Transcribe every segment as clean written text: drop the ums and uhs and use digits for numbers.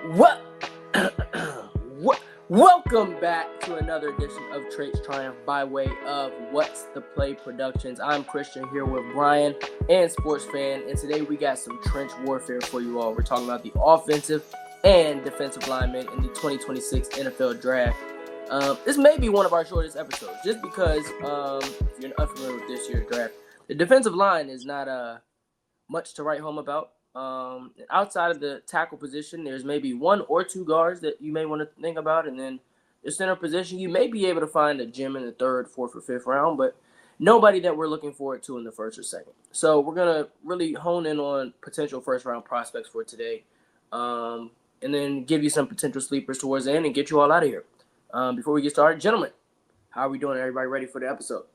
What? Welcome back to another edition of Traits Triumph by way of What's the Play Productions. I'm Christian here with Brian and SportsFan, and today we got some trench warfare for you all. We're talking about the offensive and defensive linemen in the 2026 NFL Draft. This may be one of our shortest episodes, just because if you're unfamiliar with this year's draft, the defensive line is not much to write home about. Outside of the tackle position, there's maybe one or two guards that you may want to think about, and then the center position, you may be able to find a gem in the third, fourth, or fifth round, but nobody that we're looking forward to in the first or second. So we're gonna really hone in on potential first round prospects for today, and then give you some potential sleepers towards the end and get you all out of here. Before we get started, gentlemen, how are we doing? Everybody ready for the episode?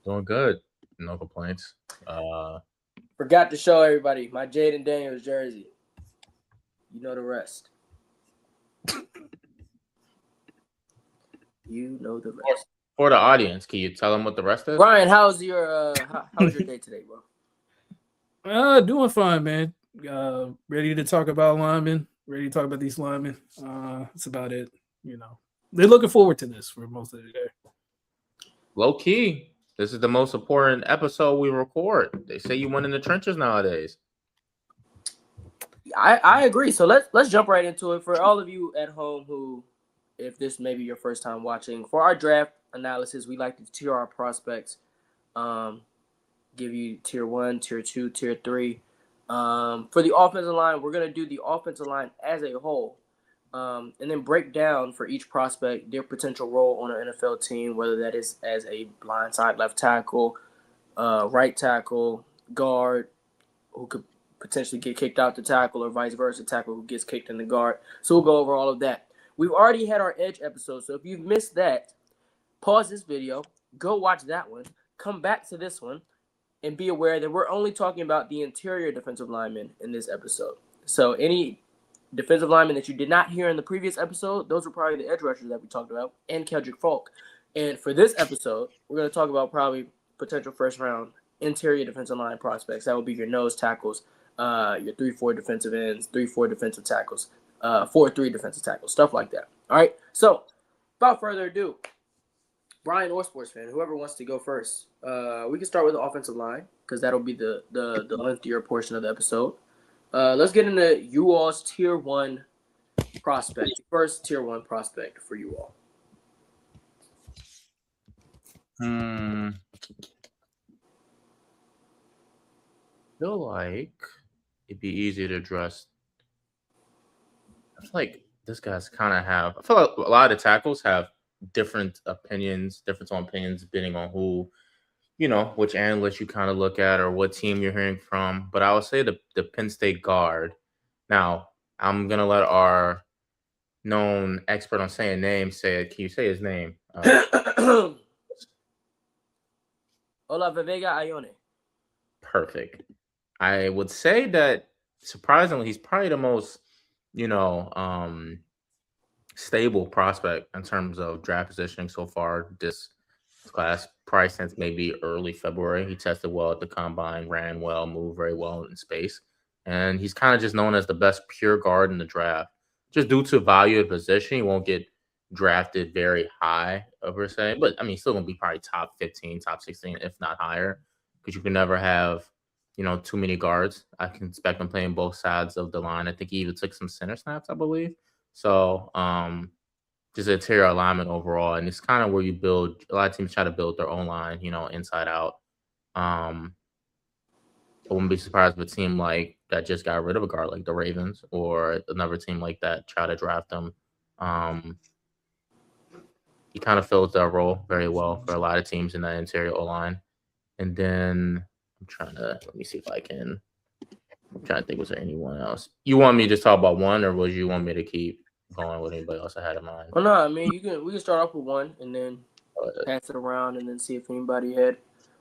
Doing good. No complaints. Forgot to show everybody my Jaden Daniels jersey. You know the rest. You know the rest. For the audience, can you tell them what the rest is? Brian, how's your day today, bro? Doing fine, man. Ready to talk about linemen. Ready to talk about these linemen. That's about it. You know, they're looking forward to this for most of the day. Low key. This is the most important episode we record. They say you win in the trenches nowadays. I agree. So let's jump right into it. For all of you at home who, if this may be your first time watching, for our draft analysis, we like to tier our prospects. Give you tier 1, tier 2, tier 3. For the offensive line, we're gonna do the offensive line as a whole. And then break down for each prospect their potential role on an NFL team, whether that is as a blindside left tackle, right tackle, guard, who could potentially get kicked out to tackle, or vice versa, tackle who gets kicked in the guard. So we'll go over all of that. We've already had our edge episode, so if you've missed that, pause this video, go watch that one, come back to this one, and be aware that we're only talking about the interior defensive linemen in this episode. So any defensive linemen that you did not hear in the previous episode, those were probably the edge rushers that we talked about, and Kedrick Falk. And for this episode, we're going to talk about probably potential first-round interior defensive line prospects. That would be your nose tackles, your 3-4 defensive ends, 3-4 defensive tackles, 4-3 defensive tackles, stuff like that. All right? So, without further ado, Brian or SportsFan, whoever wants to go first, we can start with the offensive line, because that'll be the lengthier portion of the episode. Let's get into you all's tier 1 prospect. First tier 1 prospect for you all. I feel like it'd be easier to address. I feel like this guy's kind of have. I feel like a lot of the tackles have different opinions, depending on who, which analyst you kind of look at or what team you're hearing from. But I would say the Penn State guard. Now, I'm going to let our known expert on saying names say it. Can you say his name? Olaivavega Ioane. Perfect. I would say that, surprisingly, he's probably the most, stable prospect in terms of draft positioning so far this class, probably since maybe early February. He tested well at the combine, ran well, moved very well in space. And he's kind of just known as the best pure guard in the draft. Just due to value of position, he won't get drafted very high, per se. But, I mean, he's still going to be probably top 15, top 16, if not higher. Because you can never have, too many guards. I can expect him playing both sides of the line. I think he even took some center snaps, I believe. So, just an interior alignment overall, and it's kind of where you build. A lot of teams try to build their own line, inside out. I wouldn't be surprised if a team like that just got rid of a guard, like the Ravens, or another team like that try to draft him. He kind of fills that role very well for a lot of teams in that interior O line. And then I'm trying to think, was there anyone else? You want me to just talk about one, or would you want me to keep going with anybody else I had in mind? Well, no, I mean, we can start off with one and then pass it around and then see if anybody had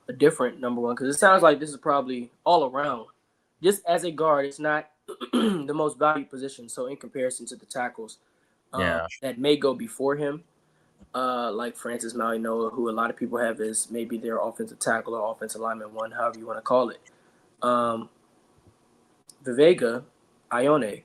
a different number one, because it sounds like this is probably all around. Just as a guard, it's not the most valued position. So in comparison to the tackles that may go before him, like Francis Mauigoa, who a lot of people have as maybe their offensive tackle or offensive lineman one, however you want to call it. Vavega Ioane,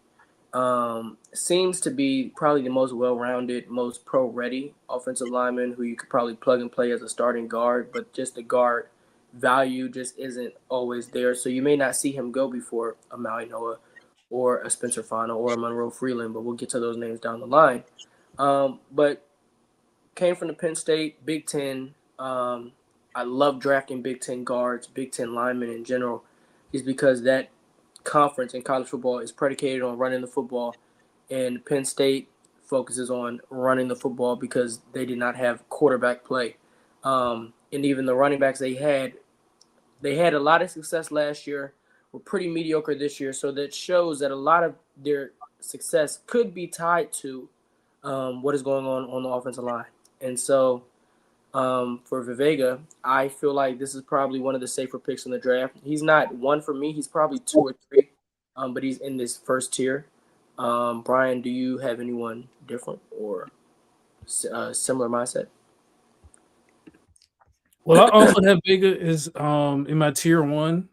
Seems to be probably the most well-rounded, most pro-ready offensive lineman who you could probably plug and play as a starting guard, but just the guard value just isn't always there. So you may not see him go before a Mauigoa or a Spencer Fano or a Monroe Freeling, but we'll get to those names down the line. But came from the Penn State, Big Ten. I love drafting Big Ten guards, Big Ten linemen in general, is because that conference in college football is predicated on running the football, and Penn State focuses on running the football because they did not have quarterback play. And even the running backs they had a lot of success last year, were pretty mediocre this year, so that shows that a lot of their success could be tied to what is going on the offensive line. And so for Vivega, I feel like this is probably one of the safer picks in the draft. He's not one for me. He's probably 2 or 3, but he's in this first tier. Brian, do you have anyone different or similar mindset? Well, I also have Vega is in my tier 1.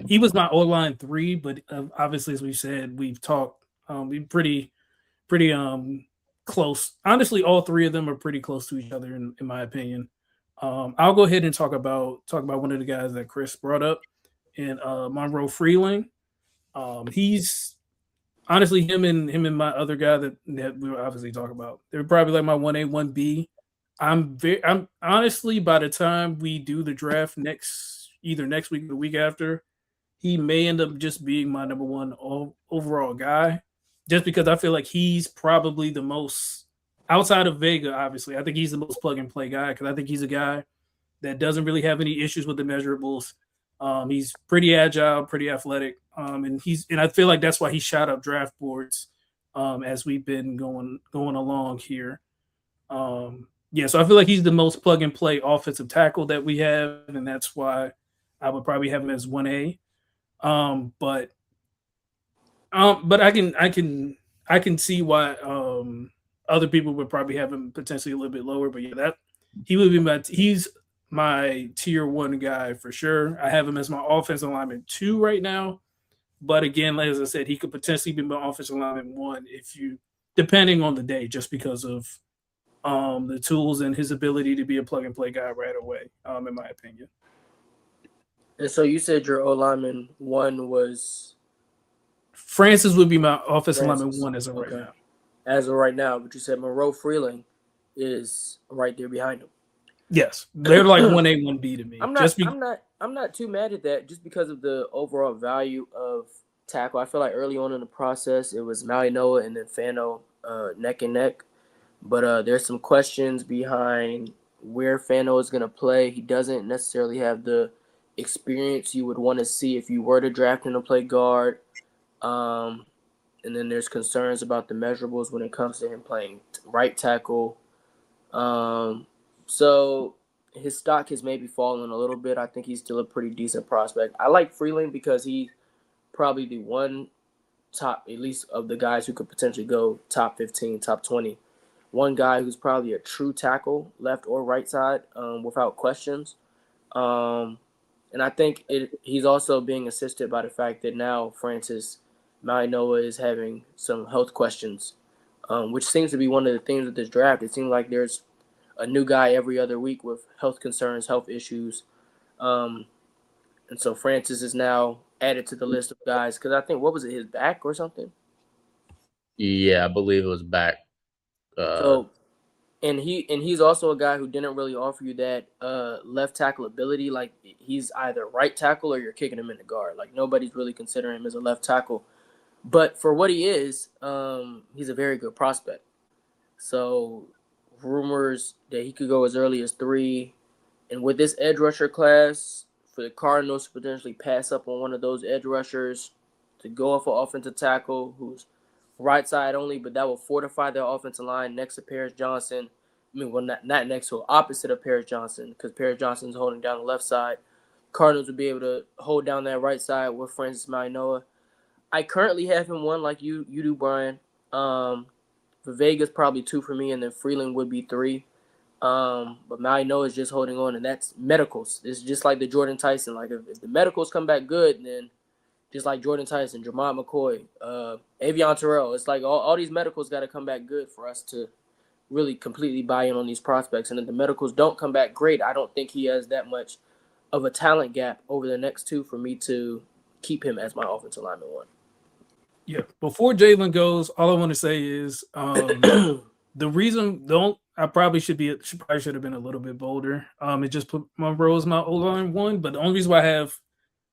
He was my O-line 3, but obviously, as we said, we've talked. We pretty close. Honestly, all 3 of them are pretty close to each other, in my opinion. I'll go ahead and talk about one of the guys that Chris brought up, in Monroe Freeling. He's honestly him and my other guy that we'll obviously talk about. They're probably like my 1A, 1B. I'm honestly, by the time we do the draft either next week or the week after, he may end up just being my number 1 overall guy, just because I feel like he's probably the most, outside of Vega, obviously, I think he's the most plug and play guy, because I think he's a guy that doesn't really have any issues with the measurables. He's pretty agile, pretty athletic, and I feel like that's why he shot up draft boards as we've been going along here. So I feel like he's the most plug and play offensive tackle that we have, and that's why I would probably have him as 1A. But I can see why other people would probably have him potentially a little bit lower. But yeah, he's my tier 1 guy for sure. I have him as my offensive lineman 2 right now. But again, as I said, he could potentially be my offensive lineman 1 depending on the day, just because of the tools and his ability to be a plug and play guy right away, in my opinion. And so you said your O lineman 1 was Francis would be my offensive lineman 1 as of right now. As of right now, but you said Monroe Freeling is right there behind him. Yes, they're like 1A, 1B to me. I'm not too mad at that, just because of the overall value of tackle. I feel like early on in the process, it was Mauigoa and then Fano neck and neck. But there's some questions behind where Fano is going to play. He doesn't necessarily have the experience you would want to see if you were to draft him to play guard. And then there's concerns about the measurables when it comes to him playing right tackle. So his stock has maybe fallen a little bit. I think he's still a pretty decent prospect. I like Freeling because he's probably the one top, at least of the guys who could potentially go top 15, top 20. One guy who's probably a true tackle, left or right side, without questions. And I think he's also being assisted by the fact that now Francis Mauigoa is having some health questions, which seems to be one of the themes of this draft. It seems like there's a new guy every other week with health concerns, health issues. And so Francis is now added to the list of guys because I think, what was it, his back or something? Yeah, I believe it was back. And he's also a guy who didn't really offer you that left tackle ability. Like, he's either right tackle or you're kicking him in the guard. Like, nobody's really considering him as a left tackle. But for what he is, he's a very good prospect. So rumors that he could go as early as 3. And with this edge rusher class, for the Cardinals to potentially pass up on one of those edge rushers to go off an offensive tackle who's right side only, but that will fortify their offensive line next to Paris Johnson. I mean, well, not next to, opposite of Paris Johnson, because Paris Johnson's holding down the left side. Cardinals would be able to hold down that right side with Francis Mauigoa. I currently have him 1 like you do, Brian. Vega's probably 2 for me, and then Freeling would be 3. But Mauigoa is just holding on, and that's medicals. It's just like the Jordan Tyson. Like, if the medicals come back good, then just like Jordan Tyson, Jermont McCoy, Avion Terrell. It's like all these medicals got to come back good for us to really completely buy in on these prospects. And if the medicals don't come back great, I don't think he has that much of a talent gap over the next two for me to keep him as my offensive lineman one. Yeah. Before Jalen goes, all I want to say is the reason I probably should have been a little bit bolder. It just put Monroe as my O-line one, but the only reason why I have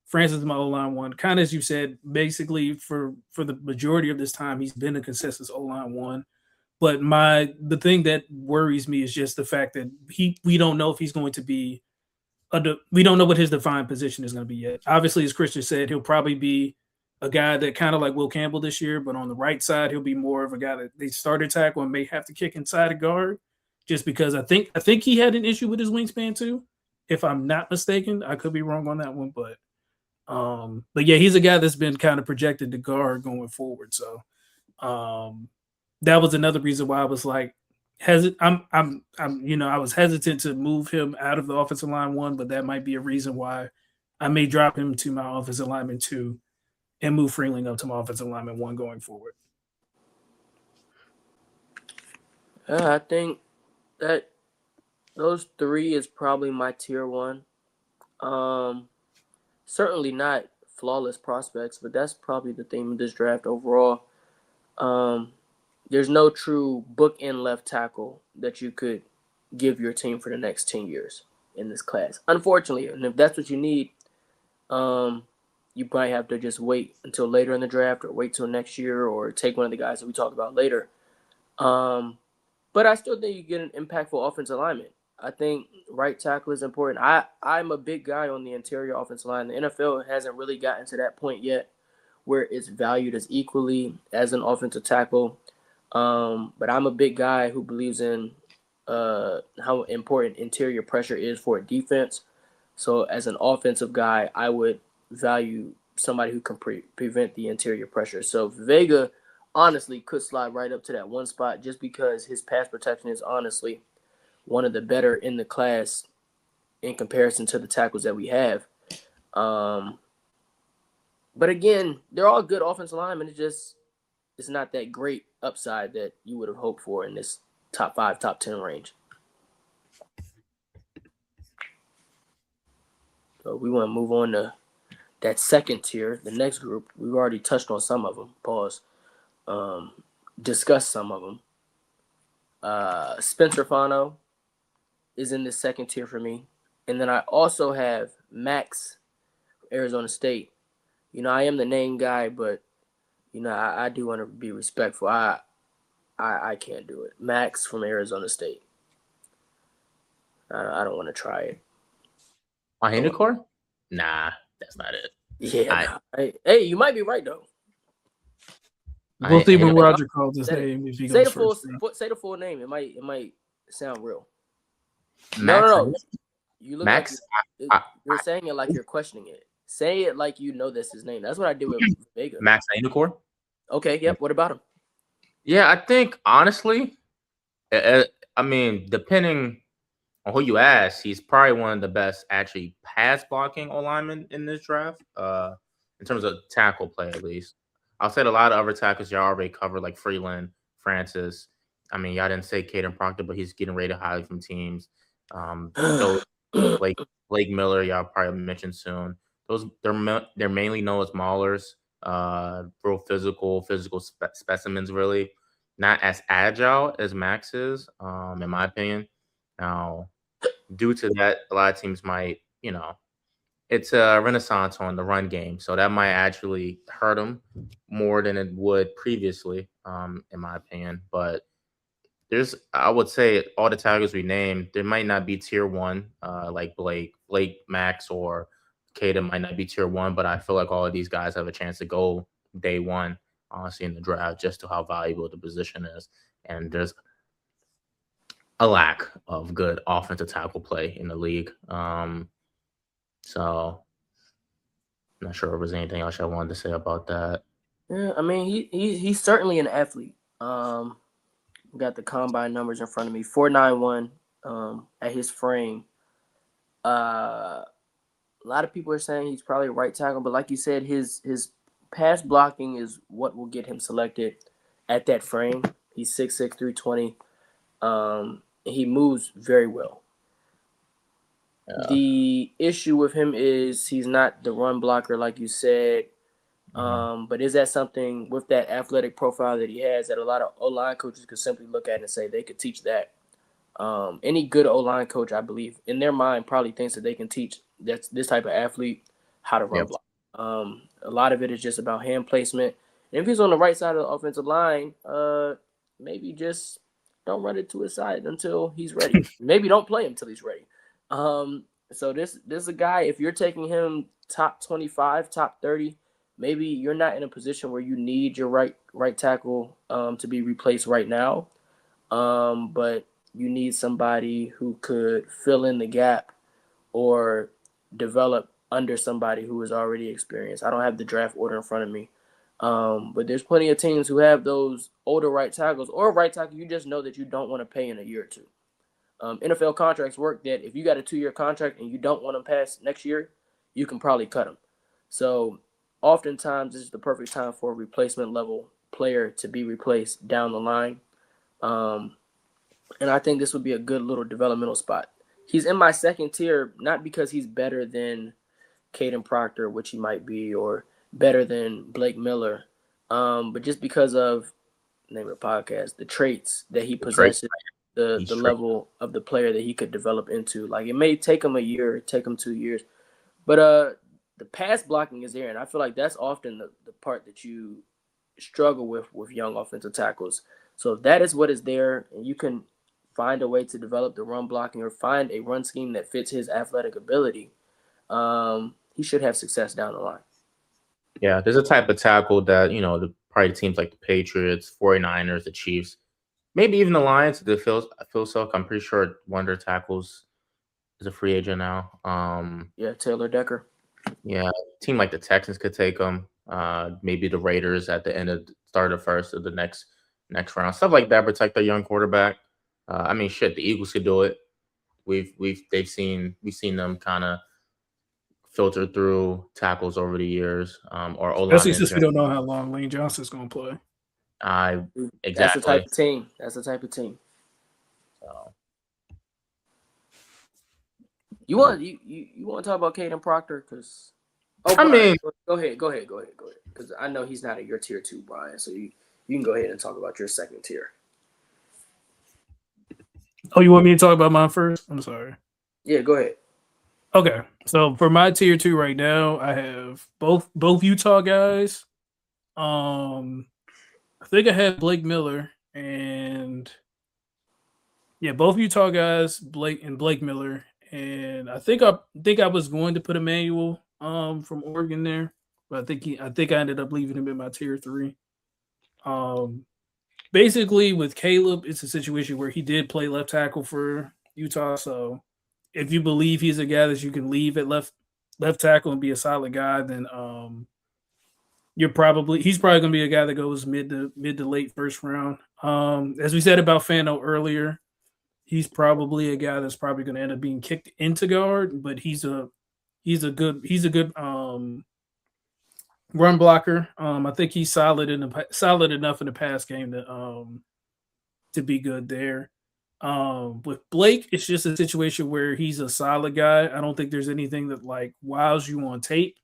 Francis as my O-line one, kind of as you said, basically for the majority of this time, he's been a consistent O-line one. But the thing that worries me is just the fact that we don't know if he's going to be we don't know what his defined position is going to be yet. Obviously, as Christian said, he'll probably be a guy that kind of like Will Campbell this year, but on the right side, he'll be more of a guy that they started tackle and may have to kick inside a guard, just because I think he had an issue with his wingspan too, if I'm not mistaken. I could be wrong on that one, but yeah, he's a guy that's been kind of projected to guard going forward. So that was another reason why I was like, I was hesitant to move him out of the offensive line one, but that might be a reason why I may drop him to my offensive lineman two and move Freeling up to my offensive lineman one going forward. I think that those three is probably my tier one. Certainly not flawless prospects, but that's probably the theme of this draft overall. There's no true bookend left tackle that you could give your team for the next 10 years in this class, unfortunately. And if that's what you need, you probably have to just wait until later in the draft or wait till next year or take one of the guys that we talk about later. But I still think you get an impactful offensive lineman. I think right tackle is important. I'm a big guy on the interior offensive line. The NFL hasn't really gotten to that point yet where it's valued as equally as an offensive tackle. But I'm a big guy who believes in how important interior pressure is for a defense. So as an offensive guy, I would value somebody who can prevent the interior pressure. So Vega honestly could slide right up to that one spot just because his pass protection is honestly one of the better in the class in comparison to the tackles that we have. But again, they're all good offensive linemen. It's not that great upside that you would have hoped for in this top 5, top 10 range. So we want to move on to that second tier, the next group. We've already touched on some of them. Pause. Discussed some of them. Spencer Fano is in this second tier for me. And then I also have Max, Arizona State. I am the name guy, but I do want to be respectful. I can't do it. Max from Arizona State. I don't want to try it. Iheanachor? Nah, that's not it. Yeah. Hey, you might be right though. We'll see when Roger calls his name. If he say goes first, say the full name. It might sound real. Max, no. You look Max. You're saying it like you're questioning it. Say it like you know that's his name. That's what I did with Vega. Max Iheanachor. Okay. Yep. What about him? Yeah, I think honestly, I mean, depending on who you ask, he's probably one of the best actually pass blocking O-linemen in this draft. In terms of tackle play, at least. I'll say a lot of other tackles y'all already covered, like Freeland, Francis. I mean, y'all didn't say Kadyn Proctor, but he's getting rated highly from teams. Blake Miller, y'all probably mentioned soon. They're mainly known as maulers, real physical specimens, really. Not as agile as Max is, in my opinion. Now, due to that, a lot of teams might, it's a renaissance on the run game. So that might actually hurt him more than it would previously, in my opinion. But I would say all the tackles we named, there might not be tier one, like Blake, Max, or Kayden might not be tier one, but I feel like all of these guys have a chance to go day one, honestly, in the draft, just to how valuable the position is. And there's a lack of good offensive tackle play in the league. So I'm not sure if there's anything else I wanted to say about that. Yeah, I mean, he's certainly an athlete. Got the combine numbers in front of me. 4.91 at his frame. A lot of people are saying he's probably a right tackle, but like you said, his pass blocking is what will get him selected at that frame. He's 6'6", 320. He moves very well. Yeah. The issue with him is he's not the run blocker, like you said. But is that something with that athletic profile that he has that a lot of O-line coaches could simply look at and say they could teach that? Any good O-line coach, I believe, in their mind probably thinks that they can teach this type of athlete how to run block. A lot of it is just about hand placement. And if he's on the right side of the offensive line, maybe just don't run it to his side until he's ready. Maybe don't play him until he's ready. So this is a guy, if you're taking him top 25, top 30, maybe you're not in a position where you need your right tackle to be replaced right now. But you need somebody who could fill in the gap or develop under somebody who is already experienced. I don't have the draft order in front of me. But there's plenty of teams who have those older right tackles or right tackle you just know that you don't want to pay in a year or two. NFL contracts work that if you got a 2-year contract and you don't want them past next year, you can probably cut them. So oftentimes this is the perfect time for a replacement level player to be replaced down the line. And I think this would be a good little developmental spot. He's in my second tier, not because he's better than Kadyn Proctor, which he might be, or better than Blake Miller, but just because of, name of the podcast, the traits that he possesses, the level of the player that he could develop into. Like, it may take him a year, take him 2 years, but the pass blocking is there, and I feel like that's often the part that you struggle with young offensive tackles. So if that is what is there, and you can find a way to develop the run blocking or find a run scheme that fits his athletic ability, he should have success down the line. Yeah, there's a type of tackle that, probably teams like the Patriots, 49ers, the Chiefs, maybe even the Lions, the Phil Selk, I'm pretty sure one of their tackles is a free agent now. Yeah, Taylor Decker. Yeah, a team like the Texans could take him. Maybe the Raiders at the end of start of first of the next round, stuff like that. Protect their young quarterback. The Eagles could do it. We've seen them kind of filter through tackles over the years. Or especially since we don't know how long Lane Johnson's going to play. Exactly. That's the type of team. So. You want to talk about Kadyn Proctor? Because go ahead, because I know he's not at your tier 2, Brian. So you can go ahead and talk about your second tier. Oh, you want me to talk about mine first? I'm sorry. Yeah, go ahead. Okay, so for my tier 2 right now, I have both Utah guys. I think I have Blake Miller and both Utah guys, Blake Miller. And I think I was going to put Emmanuel from Oregon there, but I think I ended up leaving him in my tier 3. Basically with Caleb, it's a situation where he did play left tackle for Utah. So if you believe he's a guy that you can leave at left tackle and be a solid guy, then he's probably going to be a guy that goes mid to late first round. As we said about Fano earlier, he's probably a guy that's probably going to end up being kicked into guard, but he's a good run blocker. I think he's solid enough in the pass game to be good there. With Blake, it's just a situation where he's a solid guy. I don't think there's anything that like wows you on tape,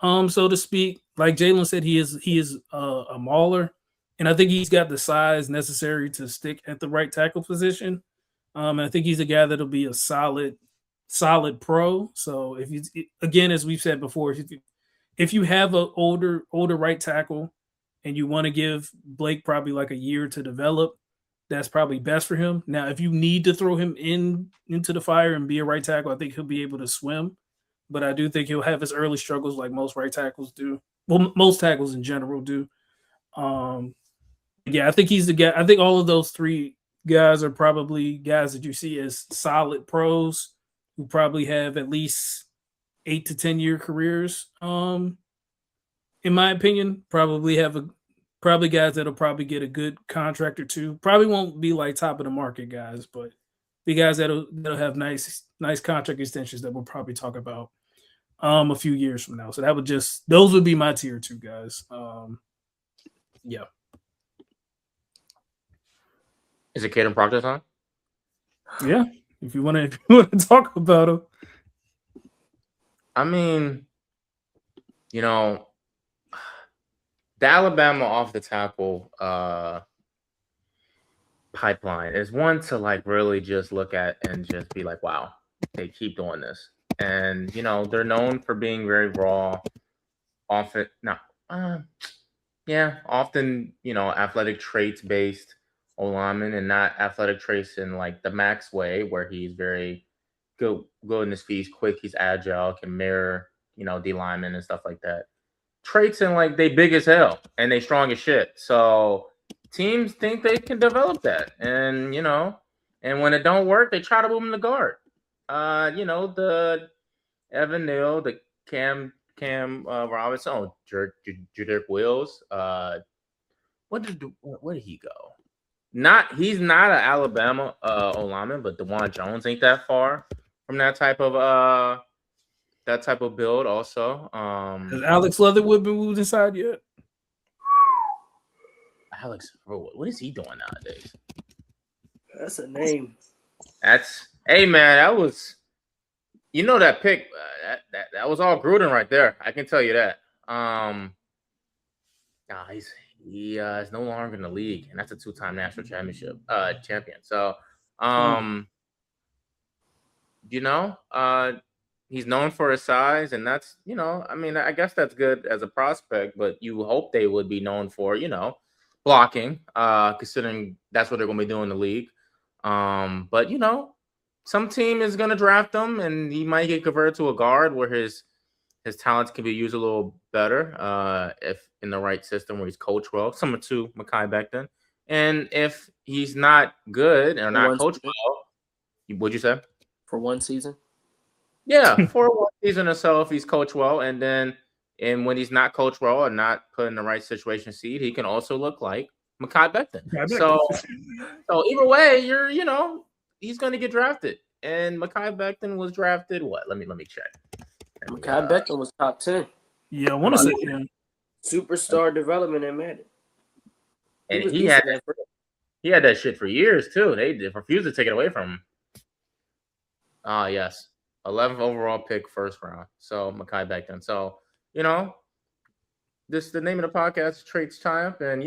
so to speak. Like Jalen said, he is a mauler, and I think he's got the size necessary to stick at the right tackle position. And I think he's a guy that'll be a solid pro. So if you, again, as we've said before, if you have an older right tackle and you want to give Blake probably like a year to develop, that's probably best for him. Now, if you need to throw him into the fire and be a right tackle, I think he'll be able to swim. But I do think he'll have his early struggles like most right tackles do. Well, most tackles in general do. I think he's the guy. I think all of those 3 guys are probably guys that you see as solid pros who probably have at least 8 to 10 year careers. In my opinion, probably guys that'll probably get a good contract or 2. Probably won't be like top of the market guys, but the guys that'll have nice contract extensions that we'll probably talk about. a few years from now. So those would be my tier 2 guys. Yeah. Is it Kadyn Proctor time? Yeah. If you want to talk about him. I mean, you know, the Alabama off the tackle pipeline is one to like really just look at and just be like, wow, they keep doing this. And they're known for being very raw, often often athletic traits based lineman and not athletic traits in like the Max way where he's very good in his feet, he's quick, he's agile, can mirror D lineman and stuff like that. Traits in like they big as hell and they strong as shit. So teams think they can develop that, and and when it don't work, they try to move them to guard. The Evan Neal, the Cam Robinson, Judrick Wills. Where did he go? He's not an Alabama lineman, but DeJuan Jones ain't that far from that type of build. Also, has Alex Leatherwood been moved inside yet? Alex, what is he doing nowadays? That's a name. Hey man, that was that pick that was all Gruden right there. I can tell you that. He is no longer in the league, and that's a 2-time national championship champion. So, he's known for his size, and that's I guess that's good as a prospect, but you hope they would be known for blocking, considering that's what they're going to be doing in the league. But some team is going to draft him, and he might get converted to a guard where his talents can be used a little better if in the right system where he's coached well, similar to Mekhi Becton. And if he's not good or not coached well, what'd you say? For one season? Yeah, for one season or so if he's coached well, and when he's not coached well or not put in the right situation seed, he can also look like Mekhi Becton. So either way, he's going to get drafted. And Mekhi Becton was drafted what? Let me check. Mekhi Becton was top 10. Yeah, I want to say him. Superstar development in Madden. And he had that shit for years too. They refused to take it away from him. Yes. 11th overall pick, first round. So Mekhi Becton. So, this the name of the podcast, Traits Triumph, and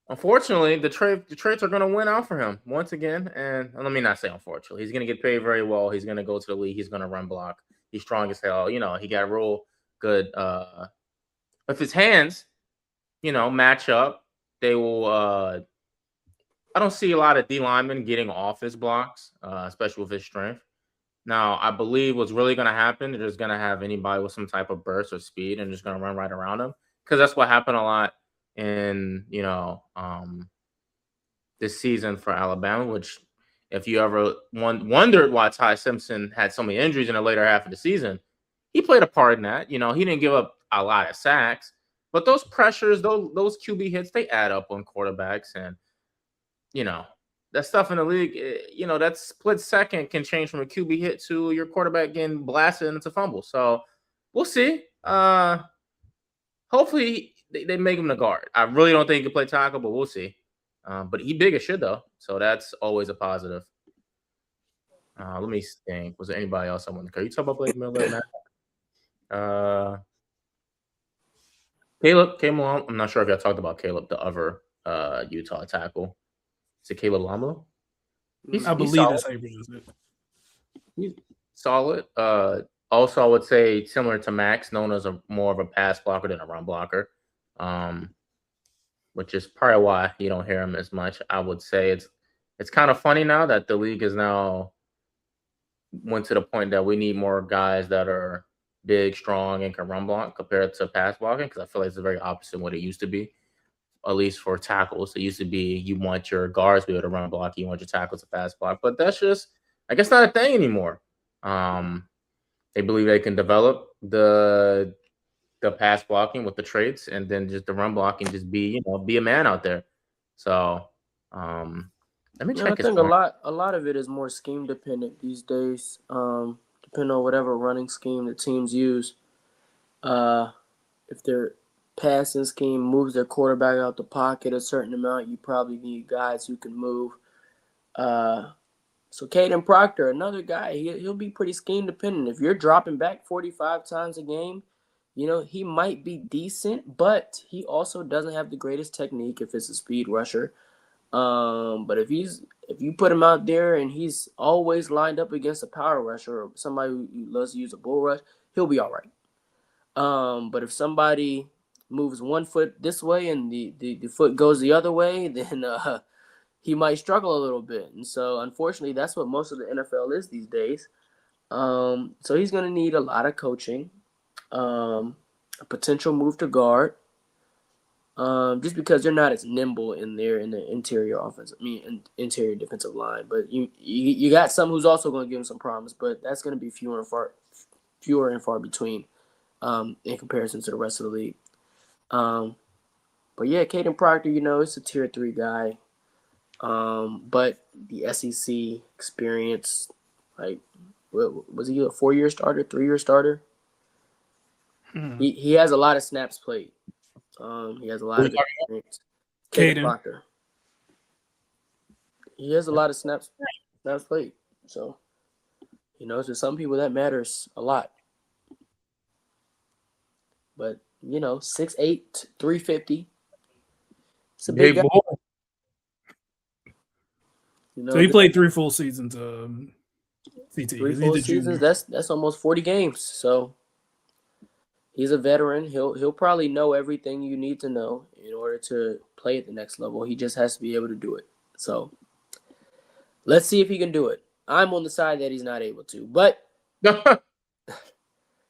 unfortunately, the traits are going to win out for him once again. And let me not say unfortunately. He's going to get paid very well. He's going to go to the league. He's going to run block. He's strong as hell. He got real good. If his hands, match up, they will. I don't see a lot of D linemen getting off his blocks, especially with his strength. Now, I believe what's really going to happen, they're just going to have anybody with some type of burst or speed and just going to run right around him, because that's what happened a lot in this season for Alabama. Which, if you ever wondered why Ty Simpson had so many injuries in the later half of the season, he played a part in that. He didn't give up a lot of sacks, but those pressures, those QB hits, they add up on quarterbacks, and that stuff in the league, that split second can change from a QB hit to your quarterback getting blasted and it's a fumble. So we'll see. Hopefully they make him the guard. I really don't think he can play tackle, but we'll see. But he big as shit though, so that's always a positive. Let me think. Was there anybody else I wanted to? You talk about Blake Miller, man? Caleb Malone. I'm not sure if y'all talked about Caleb, the other Utah tackle. Is it Caleb Lamu? I believe that's how you pronounce it. He's solid. Also, I would say similar to Max, known as more of a pass blocker than a run blocker, which is probably why you don't hear him as much. I would say it's kind of funny now that the league is now went to the point that we need more guys that are big, strong, and can run block compared to pass blocking, because I feel like it's the very opposite of what it used to be. At least for tackles, it used to be you want your guards to be able to run block, you want your tackles to pass block, but that's just, I guess, not a thing anymore. They believe they can develop the pass blocking with the traits, and then just the run blocking, just be a man out there. So let me check. I think a lot of it is more scheme dependent these days. depending on whatever running scheme the teams use. If their passing scheme moves their quarterback out the pocket a certain amount, you probably need guys who can move. So Kadyn Proctor, another guy, he'll be pretty scheme dependent. If you're dropping back 45 times a game, he might be decent, but he also doesn't have the greatest technique if it's a speed rusher. But if you put him out there and he's always lined up against a power rusher or somebody who loves to use a bull rush, he'll be all right. But if somebody moves one foot this way and the foot goes the other way, then he might struggle a little bit. And so, unfortunately, that's what most of the NFL is these days. So he's going to need a lot of coaching, a potential move to guard, just because they're not as nimble in the interior interior defensive line. But you got some who's also going to give him some problems, but that's going to be fewer and far between in comparison to the rest of the league. But yeah, Kadyn Proctor, it's a tier 3 guy. But the SEC experience, like, was he a 4-year starter, 3-year starter? He has a lot of snaps played. He has a lot of experience. Kadyn Proctor. He has a lot of snaps played. So, to some people that matters a lot. But, 6'8", 350. It's a big guy. Boy. So he played 3 full seasons. CT. 3 full seasons. That's almost 40 games. So he's a veteran. He'll probably know everything you need to know in order to play at the next level. He just has to be able to do it. So let's see if he can do it. I'm on the side that he's not able to, but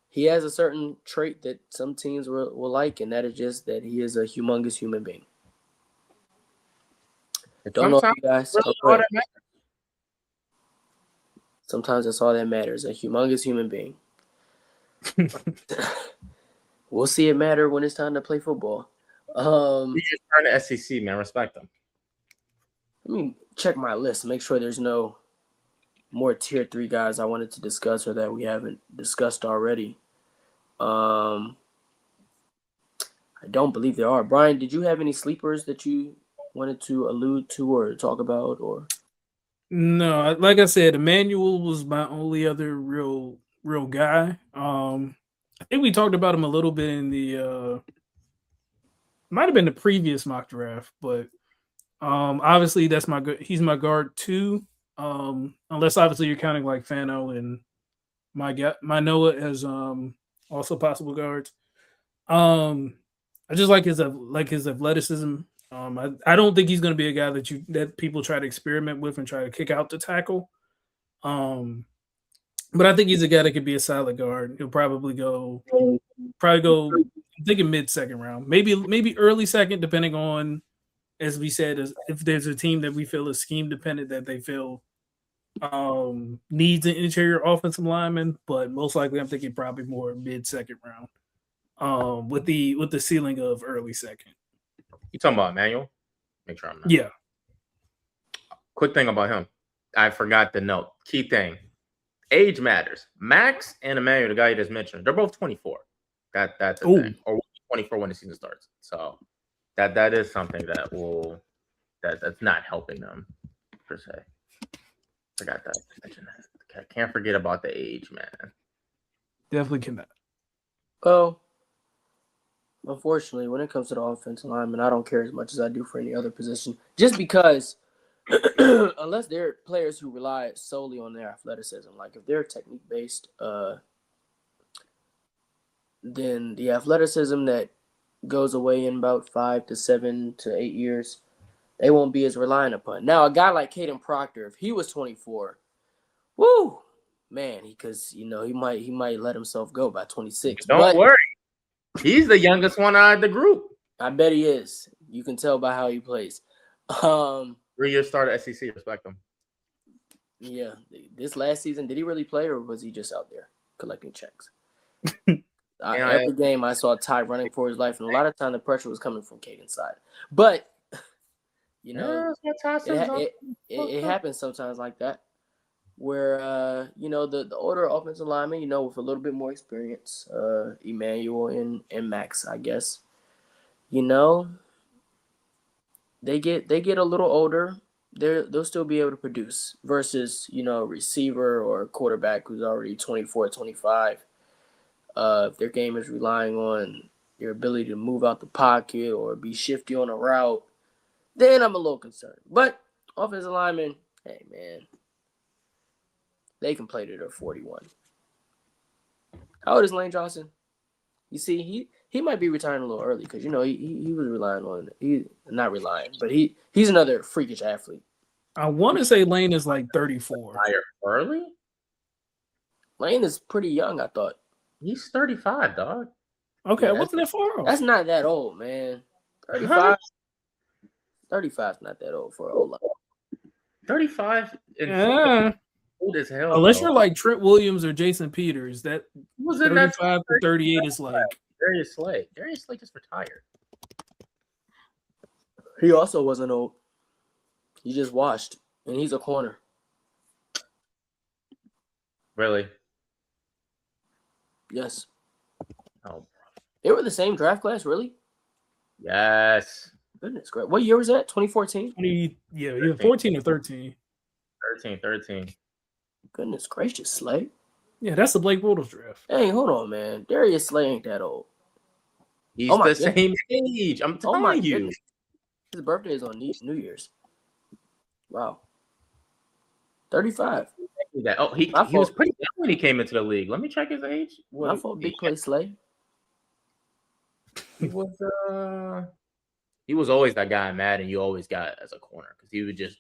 he has a certain trait that some teams will like, and that is just that he is a humongous human being. Don't know if you guys. Sometimes that's all that matters. A humongous human being. We'll see it matter when it's time to play football. He just turned to SEC, man. Respect him. Let me check my list. Make sure there's no more tier 3 guys I wanted to discuss or that we haven't discussed already. I don't believe there are. Brian, did you have any sleepers that you wanted to allude to or talk about? Or no, like I said, Emmanuel was my only other real guy. I think we talked about him a little bit in the might have been the previous mock draft, but obviously he's my guard too. Unless obviously you're counting like Fano and Mauigoa as also possible guards. I just like his athleticism. I don't think he's going to be a guy that people try to experiment with and try to kick out to tackle. But I think he's a guy that could be a solid guard. He'll probably go. I'm thinking mid-second round, maybe early second, depending on, as we said, if there's a team that we feel is scheme dependent that they feel needs an interior offensive lineman. But most likely, I'm thinking probably more mid-second round, with the ceiling of early second. You talking about Emmanuel? Make sure I'm not. Yeah. Quick thing about him. I forgot to note. Key thing. Age matters. Max and Emmanuel, the guy you just mentioned, they're both 24. That's a thing. Or 24 when the season starts. So that is something that's not helping them per se. Forgot that to mention that. I can't forget about the age, man. Definitely cannot. Well, unfortunately, when it comes to the offensive lineman, I don't care as much as I do for any other position. Just because, unless they're players who rely solely on their athleticism, like if they're technique-based, then the athleticism that goes away in about 5 to 7 to 8 years, they won't be as reliant upon. Now, a guy like Kadyn Proctor, if he was 24, woo, man, because he might let himself go by 26. Don't worry. He's the youngest one out of the group. I bet he is. You can tell by how he plays. 3-year starter SEC. Respect him. Yeah. This last season, did he really play or was he just out there collecting checks? Every game I saw Ty running for his life, and a lot of time the pressure was coming from Kadyn's side. But, it happens sometimes like that. where the older offensive linemen, with a little bit more experience, Emmanuel and Max, I guess, they get a little older. They'll still be able to produce versus a receiver or a quarterback who's already 24, 25. If their game is relying on your ability to move out the pocket or be shifty on a route, then I'm a little concerned. But offensive linemen, hey man, they can play to their 41. How old is Lane Johnson? You see, he might be retiring a little early because he was relying on not relying, but he's another freakish athlete. I want to say Lane is like 34. Retire early? Lane is pretty young, I thought. He's 35, dog. Okay, I wasn't that far off. That's not that old, man. 35. 35 is not that old for O-line. 35 Yeah. Old as hell. Unless you're like Trent Williams or Jason Peters, that was 35 to 38 is like Darius Slay. Darius Slay just retired. He also wasn't old. He just washed, and he's a corner. Really? Yes. Oh, they were the same draft class, really? Yes. Goodness, great. What year was that? 2014? Yeah, 14 or 13. 13. Goodness gracious, Slay. Yeah, that's the Blake Bortles draft. Hey, hold on, man. Darius Slay ain't that old. He's the same age. I'm telling you. Goodness. His birthday is on New Year's. Wow. 35. He was pretty young when he came into the league. Let me check his age. My fault, big play Slay. He was always that guy in Madden you always got as a corner because he would just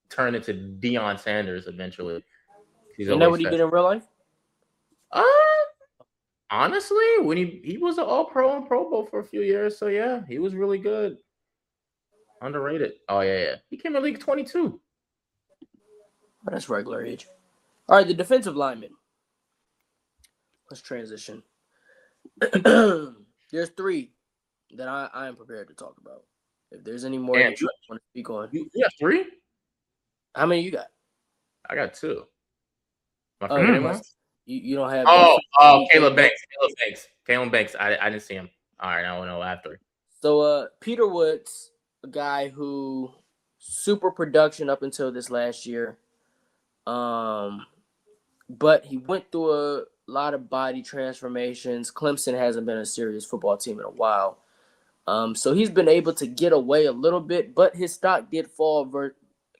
turn into Deion Sanders eventually. Isn't that what he did in real life? Honestly, when he was an All-Pro and Pro Bowl for a few years, so yeah, he was really good. Underrated. Oh yeah. He came in league 22. Oh, that's regular age. All right, the defensive lineman. Let's transition. There's three that I am prepared to talk about. If there's any more that you want to speak on. You got three? How many you got? I got two. You don't have. Caleb Banks. I didn't see him. All right, I don't know after. So Peter Woods, a guy who super production up until this last year. But he went through a lot of body transformations. Clemson hasn't been a serious football team in a while. So he's been able to get away a little bit, but his stock did fall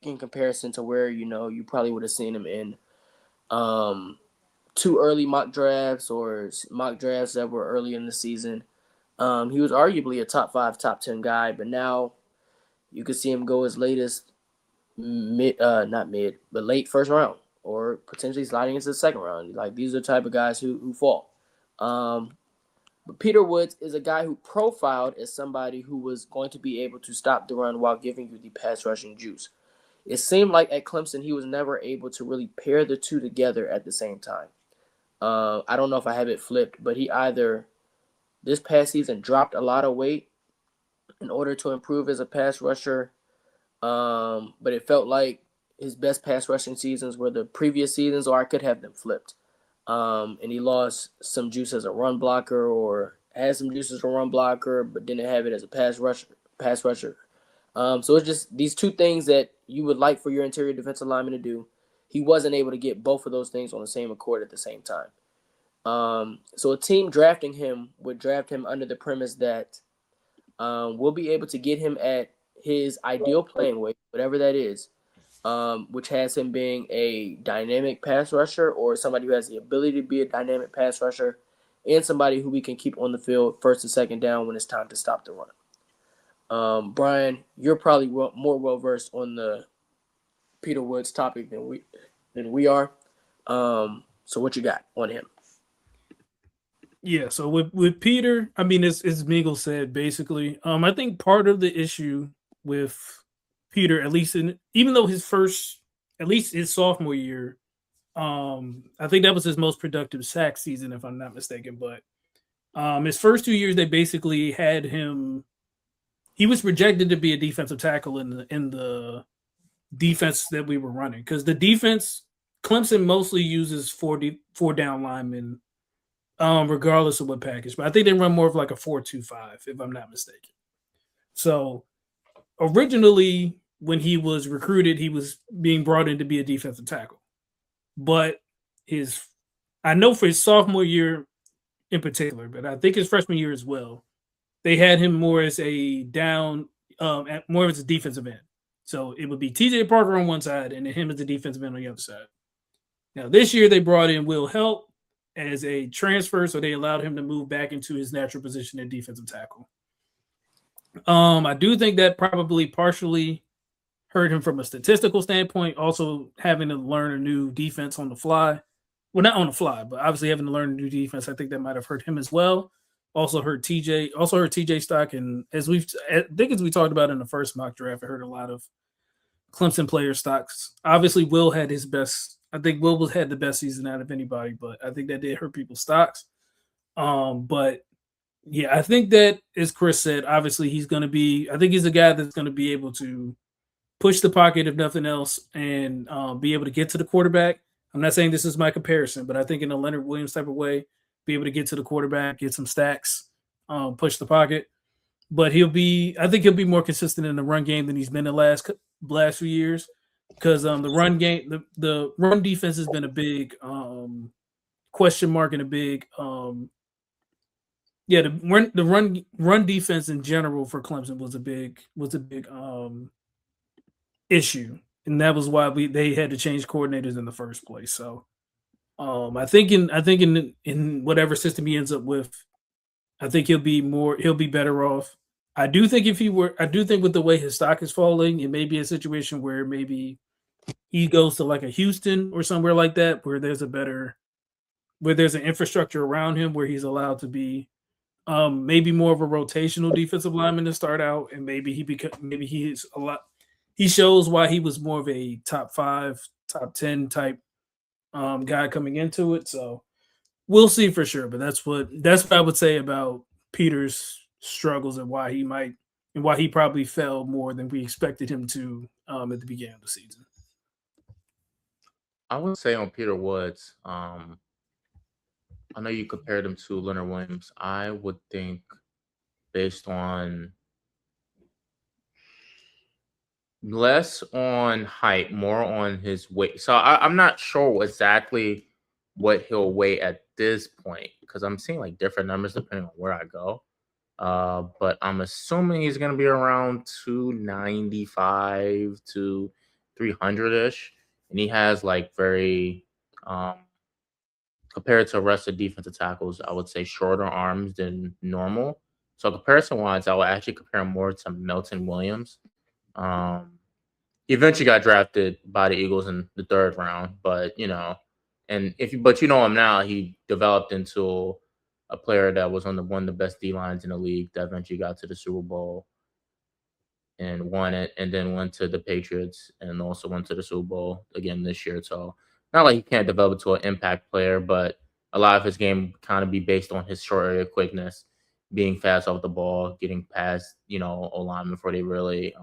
in comparison to where, you probably would have seen him in two early mock drafts or mock drafts that were early in the season. He was arguably a top 5, top 10 guy, but now you could see him go as late as late first round or potentially sliding into the second round. Like, these are the type of guys who fall. But Peter Woods is a guy who profiled as somebody who was going to be able to stop the run while giving you the pass rushing juice. It seemed like at Clemson he was never able to really pair the two together at the same time. I don't know if I have it flipped, but he either this past season dropped a lot of weight in order to improve as a pass rusher, but it felt like his best pass rushing seasons were the previous seasons, or I could have them flipped. And he lost some juice as a run blocker or had some juice as a run blocker, but didn't have it as a pass rusher. So it's just these two things that you would like for your interior defensive lineman to do. He wasn't able to get both of those things on the same accord at the same time. So a team drafting him would draft him under the premise that we'll be able to get him at his ideal playing weight, whatever that is, which has him being a dynamic pass rusher or somebody who has the ability to be a dynamic pass rusher and somebody who we can keep on the field first and second down when it's time to stop the run. Brian, you're probably more well-versed on the Peter Woods topic than we are. So what you got on him? Yeah, so with Peter, I mean, as Miguel said, basically, I think part of the issue with Peter, at least even though his sophomore year, I think that was his most productive sack season, if I'm not mistaken. But his first 2 years, they basically had him. He was projected to be a defensive tackle in the defense that we were running because the defense Clemson mostly uses four down linemen, regardless of what package. But I think they run more of like a 4-2-5, if I'm not mistaken. So originally, when he was recruited, he was being brought in to be a defensive tackle. But I know for his sophomore year in particular, but I think his freshman year as well, they had him more as a more as a defensive end. So it would be TJ Parker on one side and then him as the defensive end on the other side. Now this year they brought in Will Help as a transfer, so they allowed him to move back into his natural position at defensive tackle. I do think that probably partially hurt him from a statistical standpoint, also having to learn a new defense on the fly. Well, not on the fly, but obviously having to learn a new defense. I think that might have hurt him as well. Also hurt TJ stock. And as we talked about in the first mock draft, I heard a lot of Clemson player stocks. Obviously, Will had his best. I think Will had the best season out of anybody, but I think that did hurt people's stocks. But yeah, I think that, as Chris said, obviously I think he's a guy that's going to be able to push the pocket, if nothing else, and be able to get to the quarterback. I'm not saying this is my comparison, but I think in a Leonard Williams type of way, be able to get to the quarterback, get some stacks, push the pocket. But I think he'll be more consistent in the run game than he's been the last few years, because the run game, the run defense has been a big question mark and a big the run defense in general for Clemson was a big issue, and that was why they had to change coordinators in the first place. So I think in whatever system he ends up with, I think he'll be better off. I do think with the way his stock is falling, it may be a situation where maybe he goes to like a Houston or somewhere like that, where there's an infrastructure around him where he's allowed to be maybe more of a rotational defensive lineman to start out, and maybe he shows why he was more of a top 5, top 10 type guy coming into it. So we'll see for sure. But that's what I would say about Peter's struggles and why he probably fell more than we expected him to at the beginning of the season. I would say on Peter Woods, I know you compared him to Leonard Williams. I would think, based on less on height, more on his weight. So I'm not sure exactly what he'll weigh at this point, because I'm seeing like different numbers depending on where I go. But I'm assuming he's going to be around 295 to 300-ish. And he has like very, compared to the rest of defensive tackles, I would say shorter arms than normal. So comparison-wise, I would actually compare him more to Milton Williams. He eventually got drafted by the Eagles in the 3rd round, but you know him now, he developed into a player that was on one of the best D lines in the league, that eventually got to the Super Bowl and won it, and then went to the Patriots and also went to the Super Bowl again this year. So not like he can't develop into an impact player, but a lot of his game kind of be based on his short area quickness, being fast off the ball, getting past O-linemen before they really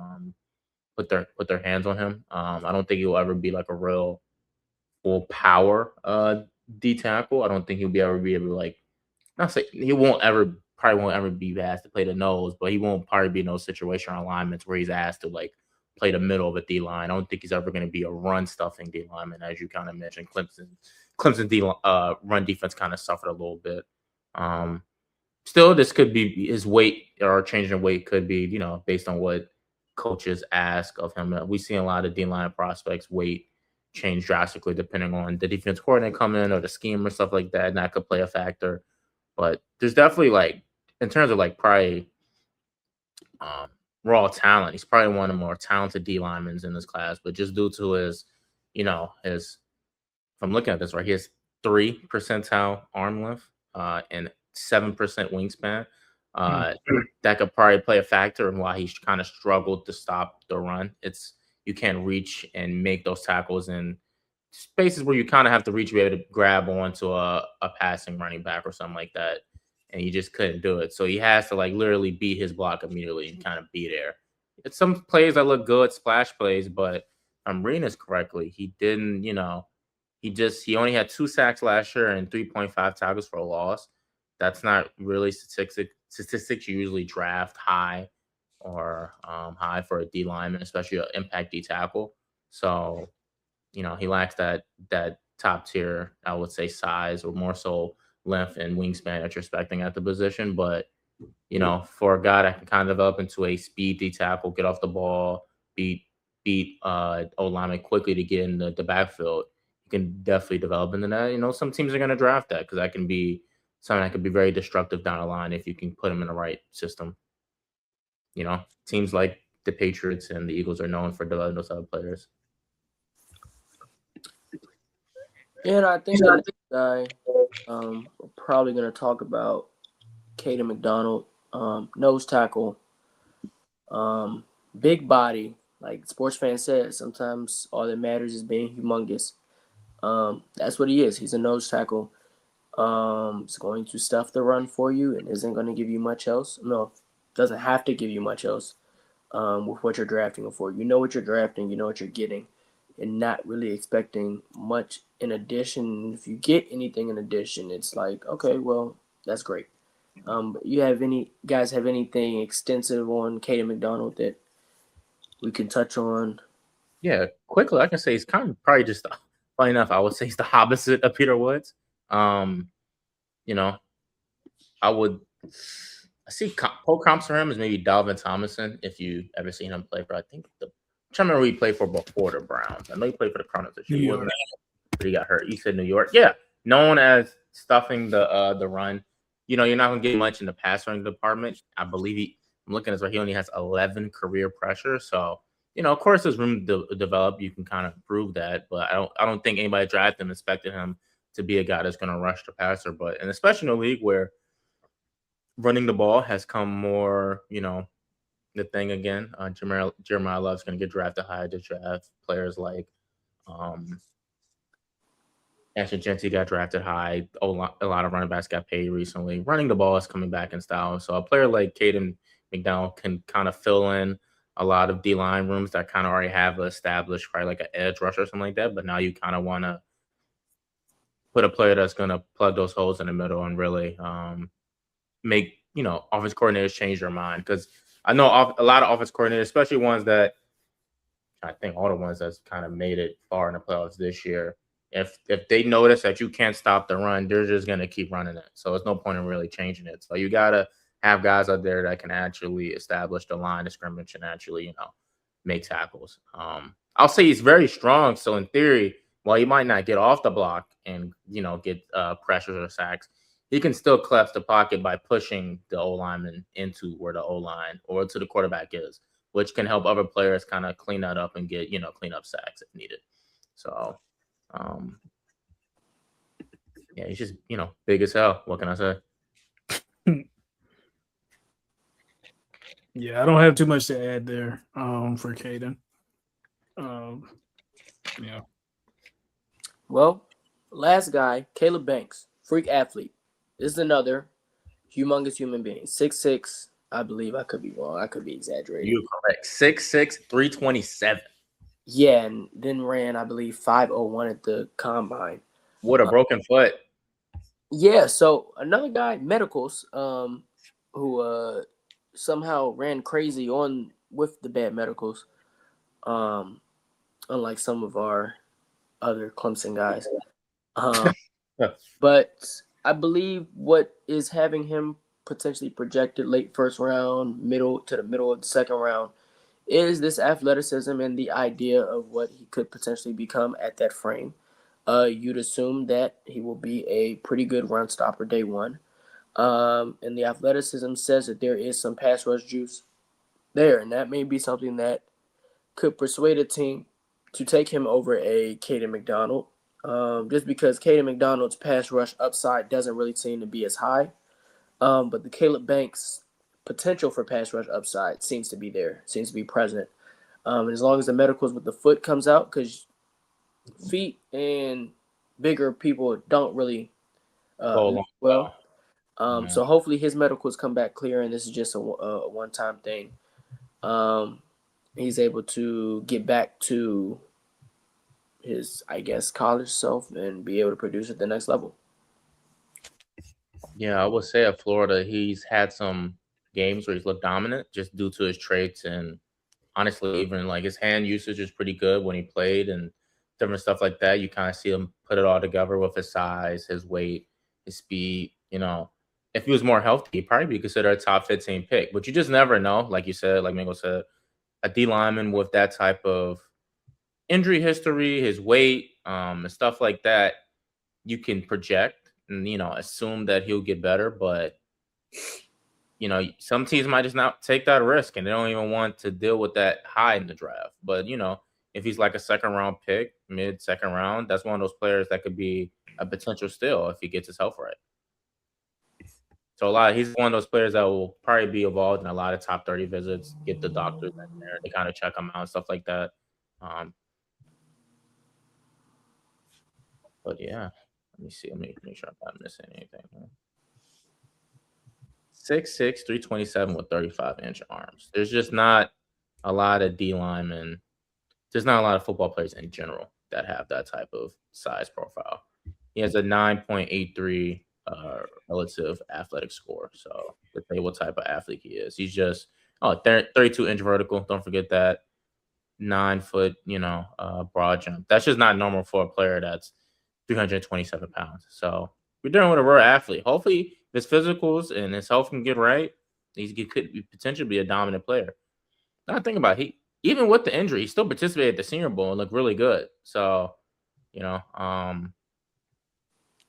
put their hands on him. I don't think he'll ever be like a real full power D tackle. I don't think he'll ever be able to, like, not say he probably won't ever be asked to play the nose, but he won't probably be in those situational alignments where he's asked to like play the middle of a D line. I don't think he's ever going to be a run stuffing D lineman, as you kind of mentioned. Clemson run defense kind of suffered a little bit. Still, this could be his weight, or changing of weight could be, based on what coaches ask of him. We've seen a lot of D-line prospects weight change drastically depending on the defense coordinator coming in or the scheme or stuff like that, and that could play a factor. But there's definitely, like, in terms of like probably raw talent, he's probably one of the more talented D linemen in this class. But just due to his, if I'm looking at this right, he has 3 percentile arm length and 7% wingspan. That could probably play a factor in why he's kind of struggled to stop the run. You can't reach and make those tackles in spaces where you kind of have to reach to be able to grab onto a passing running back or something like that, and you just couldn't do it. So he has to like literally beat his block immediately and kind of be there. It's some plays that look good, splash plays, but if I'm reading this correctly, he didn't, he only had 2 sacks last year and 3.5 tackles for a loss. That's not really statistics you usually draft high or high for a D lineman, especially an impact D tackle. So, he lacks that top tier, I would say, size, or more so length and wingspan that you're expecting at the position. But for a guy that can kind of develop into a speed D tackle, get off the ball, beat O lineman quickly to get in the backfield, you can definitely develop into that. Some teams are going to draft that because that can be something that could be very destructive down the line if you can put him in the right system. Teams like the Patriots and the Eagles are known for developing those type of players. And I think the next guy we're probably going to talk about Kayden McDonald, nose tackle, big body. Like SportsFan said, sometimes all that matters is being humongous. That's what he is. He's a nose tackle. He's going to stuff the run for you and isn't going to give you much else. No, doesn't have to give you much else with what you're drafting him for. You know what you're drafting. You know what you're getting. And not really expecting much in addition. If you get anything in addition, it's like, okay, well, that's great. But guys have anything extensive on Kayden McDonald that we can touch on? Yeah, quickly, I can say he's kind of probably just, funny enough, I would say he's the opposite of Peter Woods. I see poll comps for him is maybe Dalvin Tomlinson, if you ever seen him play for, I think I'm trying to remember who he played for before the Browns. I know he played for the Cardinals this year. But he got hurt. You said New York. Yeah, known as stuffing the run. You're not going to get much in the pass running department. I believe I'm looking at this, he only has 11 career pressure. So, of course, there's room to develop. You can kind of prove that. But I don't think anybody drafted him expected him to be a guy that's going to rush the passer. And especially in a league where running the ball has come more, the thing again. Jeremiah Love's going to get drafted high to draft players like Ashton Genty got drafted high. A lot of running backs got paid recently. Running the ball is coming back in style. So a player like Kayden McDonald can kind of fill in a lot of D-line rooms that kind of already have established, probably like an edge rusher or something like that. But now you kind of want to put a player that's going to plug those holes in the middle and really make, offense coordinators change their mind. Because I know a lot of offense coordinators, especially ones that I think all the ones that's kind of made it far in the playoffs this year, if they notice that you can't stop the run, they're just going to keep running it. So there's no point in really changing it. So you got to have guys out there that can actually establish the line of scrimmage and actually, make tackles. I'll say he's very strong. So in theory, while he might not get off the block and, get pressures or sacks, he can still collapse the pocket by pushing the O-lineman into where the O-line or to the quarterback is, which can help other players kind of clean that up and get, clean up sacks if needed. So, yeah, he's just, big as hell. What can I say? Yeah, I don't have too much to add there for Kayden. Yeah. Well, last guy, Caleb Banks, freak athlete. This is another humongous human being. 6'6", I believe. I could be wrong. I could be exaggerating. You're correct. 6'6", 327. Yeah, and then ran, I believe, 5:01 at the combine. What a broken foot. Yeah, so another guy, Medicals, who somehow ran crazy with the bad medicals, unlike some of our other Clemson guys. But I believe what is having him potentially projected late first round, middle to the middle of the second round, is this athleticism and the idea of what he could potentially become at that frame. You'd assume that he will be a pretty good run stopper day one. And the athleticism says that there is some pass rush juice there, and that may be something that could persuade a team to take him over a Kayden McDonald. Just because Kayden McDonald's pass rush upside doesn't really seem to be as high. But the Caleb Banks potential for pass rush upside seems to be there, seems to be present. And as long as the medicals with the foot comes out, because feet and bigger people don't really well. So hopefully his medicals come back clear, and this is just a one-time thing. He's able to get back to his, I guess, college self and be able to produce at the next level. Yeah, I would say at Florida, he's had some games where he's looked dominant just due to his traits. And honestly, even like his hand usage is pretty good when he played and different stuff like that. You kind of see him put it all together with his size, his weight, his speed. If he was more healthy, he'd probably be considered a top 15 pick. But you just never know. Like you said, like Mingo said, a D lineman with that type of injury history, his weight, and stuff like that, you can project and assume that he'll get better. But some teams might just not take that risk and they don't even want to deal with that high in the draft. But if he's like a second round pick, mid second round, that's one of those players that could be a potential steal if he gets his health right. So he's one of those players that will probably be involved in a lot of top 30 visits, get the doctors in there, they kind of check him out and stuff like that. But yeah, let me see. Let me make sure I'm not missing anything. 6'6", 327 with 35-inch arms. There's just not a lot of D linemen. There's not a lot of football players in general that have that type of size profile. He has a 9.83 relative athletic score. So to tell you what type of athlete he is. He's just 32-inch vertical. Don't forget that. 9 foot, broad jump. That's just not normal for a player that's 327 pounds. So we're dealing with a rare athlete. Hopefully, if his physicals and his health can get right, he could potentially be a dominant player. Now think about it, even with the injury, he still participated at the Senior Bowl and looked really good. So,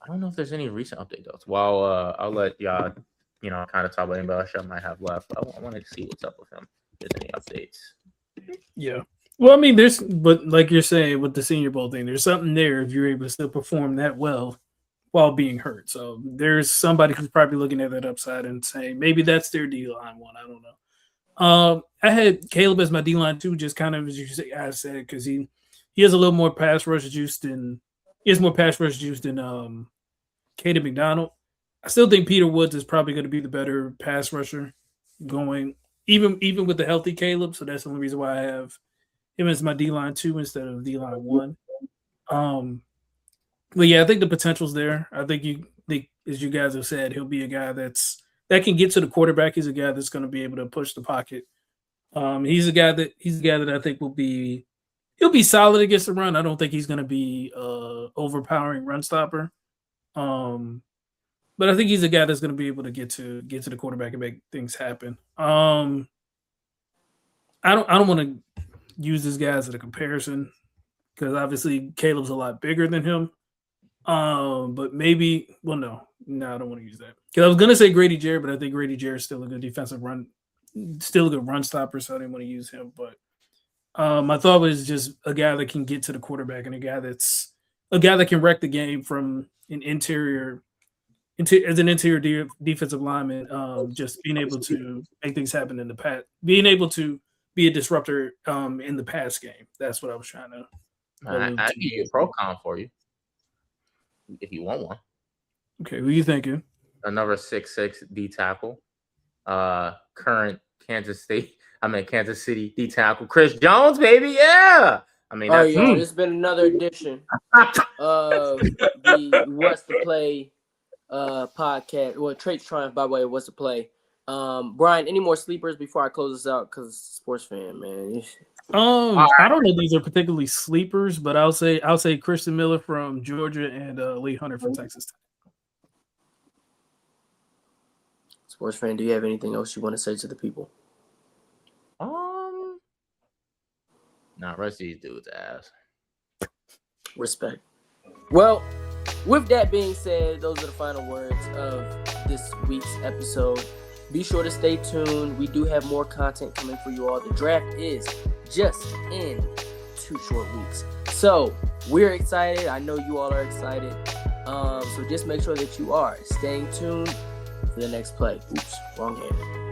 I don't know if there's any recent update though. Well, I'll let y'all, kind of talk about anybody else I might have left. I want to see what's up with him. If there's any updates. Yeah. Well, I mean, but like you're saying with the Senior Bowl thing, there's something there if you're able to still perform that well while being hurt. So there's somebody who's probably looking at that upside and saying maybe that's their D-line one. I don't know. I had Caleb as my D-line too, just kind of as you say, I said, because he has a little more pass rush juice than Kayden McDonald. I still think Peter Woods is probably going to be the better pass rusher going, even with the healthy Caleb. So that's the only reason why I have him as my D-line 2 instead of D-line 1. But yeah, I think the potential's there. I think as you guys have said, he'll be a guy that can get to the quarterback. He's a guy that's going to be able to push the pocket. He's a guy that I think he'll be solid against the run. I don't think he's going to be overpowering run stopper. But I think he's a guy that's going to be able to get to the quarterback and make things happen. I don't want to use this guy as a comparison because obviously Caleb's a lot bigger than him. But maybe, well, no, I don't want to use that because I was gonna say Grady Jarrett, but I think Grady Jarrett's still a good defensive run, still a good run stopper, so I didn't want to use him. But my thought was just a guy that can get to the quarterback and a guy that can wreck the game from an interior defensive lineman, just being able to make things happen in the pass, being able to be a disruptor in the pass game. That's what I was trying to. I give you a pro con for you if you want one. Okay, who are you thinking? Another 6'6" D tackle. Current Kansas City D tackle, Chris Jones, baby, yeah. I mean, it's been another edition of the What's the Play podcast. Well, Traits Triumph, by the way, What's the Play. Brian, any more sleepers before I close this out? Because sports fan, man. I don't know if these are particularly sleepers, but I'll say Christian Miller from Georgia and Lee Hunter from Texas Tech. Sports fan, do you have anything else you want to say to the people? Rest of these dudes ass. Respect. Well, with that being said, those are the final words of this week's episode. Be sure to stay tuned. We do have more content coming for you all. The draft is just in 2 short weeks. So we're excited. I know you all are excited. So just make sure that you are staying tuned for the next play. Oops, wrong hand.